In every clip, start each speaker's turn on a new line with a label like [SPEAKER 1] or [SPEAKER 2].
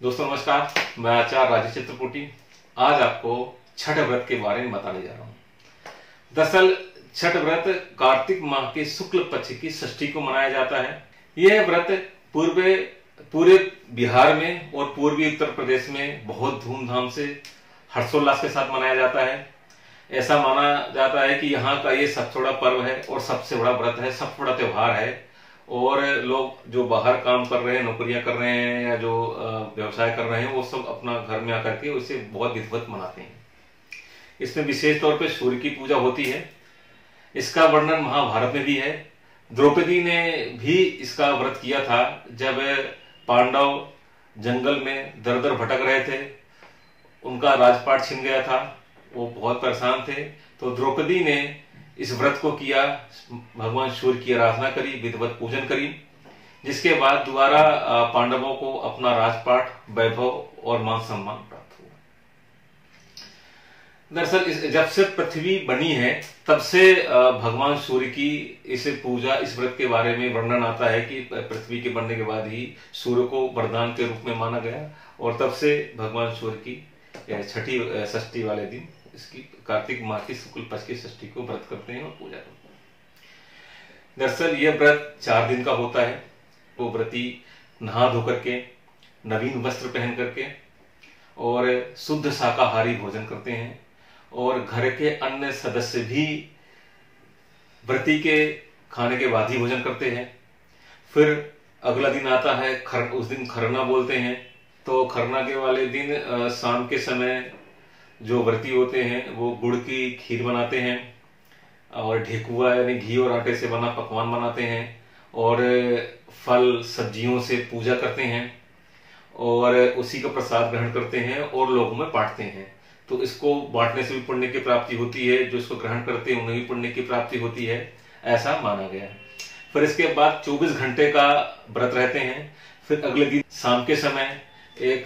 [SPEAKER 1] दोस्तों नमस्कार, मैं आचार्य राजेश चित्रपुटी आज आपको छठ व्रत के बारे में बताने जा रहा हूँ। दरअसल छठ व्रत कार्तिक माह के शुक्ल पक्ष की षष्ठी को मनाया जाता है। यह व्रत पूरे बिहार में और पूर्वी उत्तर प्रदेश में बहुत धूमधाम से हर्षोल्लास के साथ मनाया जाता है। ऐसा माना जाता है कि यहाँ का ये सबसे बड़ा पर्व है और सबसे बड़ा व्रत है, सबसे बड़ा त्योहार है। और लोग जो बाहर काम कर रहे हैं, नौकरियां कर रहे हैं या जो व्यवसाय कर रहे हैं, वो सब अपना घर में आकर के उसे बहुत विधिवत मनाते हैं। इसमें विशेष तौर पे सूर्य की पूजा होती है। इसका वर्णन महाभारत में भी है। द्रौपदी ने भी इसका व्रत किया था जब पांडव जंगल में दर दर भटक रहे थे, उनका राजपाट छिन गया था, वो बहुत परेशान थे। तो द्रौपदी ने इस व्रत को किया, भगवान सूर्य की आराधना करी, विधिवत पूजन करी, जिसके बाद दोबारा पांडवों को अपना राजपाट, वैभव और मान सम्मान प्राप्त हुआ। दरअसल जब से पृथ्वी बनी है तब से भगवान सूर्य की इस पूजा, इस व्रत के बारे में वर्णन आता है कि पृथ्वी के बनने के बाद ही सूर्य को वरदान के रूप में माना गया और तब से भगवान सूर्य की छठी षष्ठी वाले दिन इसकी कार्तिक माह की शुक्ल पक्ष की षष्ठी को व्रत करते हैं और पूजा करते हैं। दरअसल यह व्रत 4 दिन का होता है। वो व्रती नहा धो करके, नवीन वस्त्र पहन करके और शुद्ध शाकाहारी भोजन करते हैं और घर के अन्य सदस्य भी व्रती के खाने के बाद ही भोजन करते हैं। फिर अगला दिन आता है उस दिन खरना बोलते हैं। तो खरना के वाले दिन शाम के समय जो व्रती होते हैं वो गुड़ की खीर बनाते हैं और ठेकुआ यानी घी और आटे से बना पकवान बनाते हैं और फल सब्जियों से पूजा करते हैं और उसी का प्रसाद ग्रहण करते हैं और लोगों में बांटते हैं। तो इसको बांटने से भी पुण्य की प्राप्ति होती है, जो इसको ग्रहण करते हैं उन्हें भी पुण्य की प्राप्ति होती है, ऐसा माना गया है। फिर इसके बाद 24 घंटे का व्रत रहते हैं। फिर अगले दिन शाम के समय एक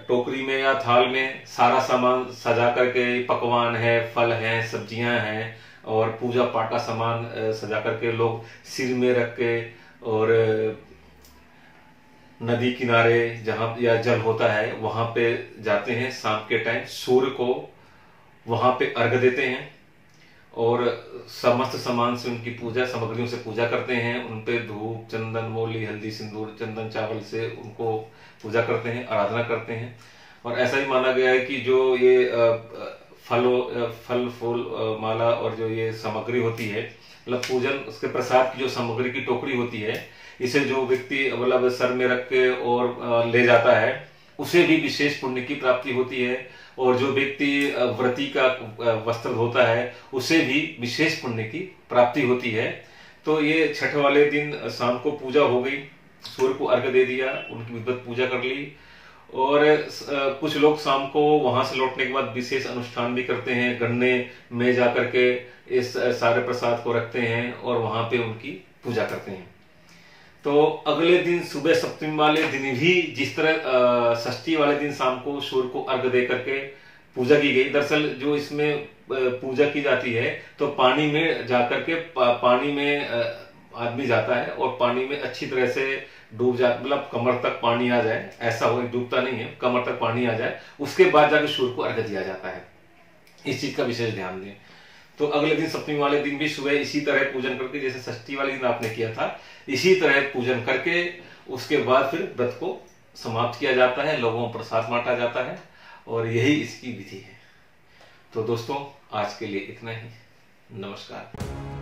[SPEAKER 1] टोकरी में या थाल में सारा सामान सजा करके, पकवान है, फल हैं, सब्जियां हैं और पूजा पाठ का सामान सजा करके लोग सिर में रख के और नदी किनारे जहां या जल होता है वहां पे जाते हैं। शाम के टाइम सूर्य को वहां पे अर्घ देते हैं और समस्त सामान से उनकी पूजा सामग्रियों से पूजा करते हैं। उन पे धूप, चंदन, मौली, हल्दी, सिंदूर, चंदन, चावल से उनको पूजा करते हैं, आराधना करते हैं। और ऐसा ही माना गया है कि जो ये फल फूल माला और जो ये सामग्री होती है, मतलब पूजन उसके प्रसाद की जो सामग्री की टोकरी होती है, इसे जो व्यक्ति मतलब सर में रख के और ले जाता है उसे भी विशेष पुण्य की प्राप्ति होती है और जो व्यक्ति व्रती का वस्त्र धोता है उसे भी विशेष पुण्य की प्राप्ति होती है। तो ये छठ वाले दिन शाम को पूजा हो गई, सूर्य को अर्घ्य दे दिया, उनकी विधिवत पूजा कर ली और कुछ लोग शाम को वहां से लौटने के बाद विशेष अनुष्ठान भी करते हैं। गन्ने में जाकर के इस सारे प्रसाद को रखते हैं और वहां पे उनकी पूजा करते हैं। तो अगले दिन सुबह सप्तमी वाले दिन भी जिस तरह षष्ठी वाले दिन शाम को सूर्य को अर्घ्य दे करके पूजा की गई। दरअसल जो इसमें पूजा की जाती है तो पानी में जाकर के पानी में आदमी जाता है और पानी में अच्छी तरह से डूब जाए, मतलब कमर तक पानी आ जाए, ऐसा हो, डूबता नहीं है, कमर तक पानी आ जाए, उसके बाद जाकर सूर्य को अर्घ्य दिया जाता है। इस चीज का विशेष ध्यान दें। तो अगले दिन सप्तमी वाले दिन भी सुबह इसी तरह पूजन करके, जैसे षष्ठी वाले दिन आपने किया था, इसी तरह पूजन करके उसके बाद फिर व्रत को समाप्त किया जाता है, लोगों को प्रसाद बांटा जाता है और यही इसकी विधि है। तो दोस्तों आज के लिए इतना ही। नमस्कार।